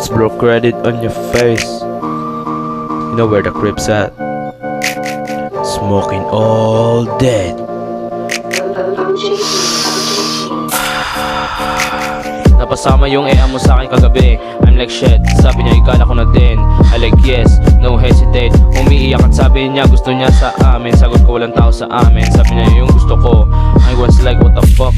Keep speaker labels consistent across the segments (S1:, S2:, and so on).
S1: It's bro credit on your face. You know where the crib's at? Smoking all dead. Napasama yung EA mo sa akin kagabi. I'm like shit, sabi niya ikala ko na din. I like yes, no hesitate. Umiiyak at sabi niya gusto niya sa amin. Sagot ko walang tao sa amin. Sabi niya yung gusto ko. I was like what the fuck.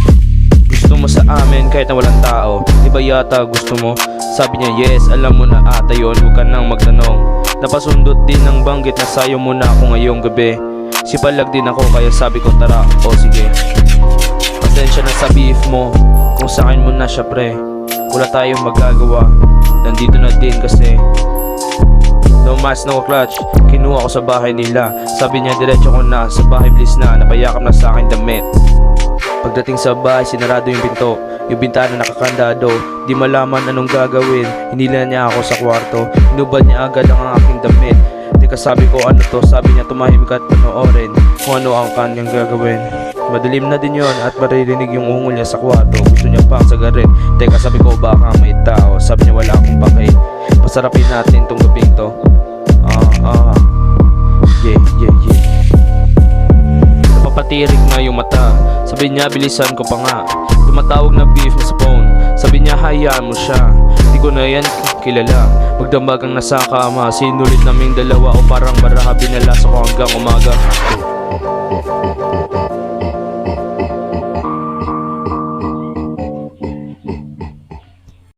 S1: Gusto mo sa amin kahit na walang tao. Iba yata gusto mo. Sabi niya yes, alam mo na ata yun. Huwag ka nang magtanong. Napasundot din ng banggit na sayo muna ako ngayong gabi. Sipalag din ako kaya sabi ko tara, o sige. Pasensya na sa beef mo. Kung sa akin mo na siya pre, wala tayong magagawa. Nandito na din kasi no mask, no clutch. Kinuha ko sa bahay nila. Sabi niya diretso ko na sa bahay please na. Napayakap na sa akin damit. Pagdating sa bahay sinarado yung pinto. Yung bintana nakakandado. Di malaman anong gagawin. Hinila niya ako sa kwarto. Hinubad niya agad ang aking damit. Teka sabi ko ano to. Sabi niya tumahimik at panoorin kung ano ang kanyang gagawin. Madilim na din yon at maririnig yung ungol niya sa kwarto. Gusto niya pang sagarin. Teka sabi ko baka may tao. Sabi niya wala akong pake. Pasarapin natin tong gabing to. Yeah. Napapatirik na yung mata. Sabi niya bilisan ko pa nga. Tumatawag na beef na sa phone. Sabi niya hayaan mo siya. Di ko na yan kilala. Magdambagang nasa kama. Sinulit naming dalawa o parang baraha. Binalasa ko hanggang umaga.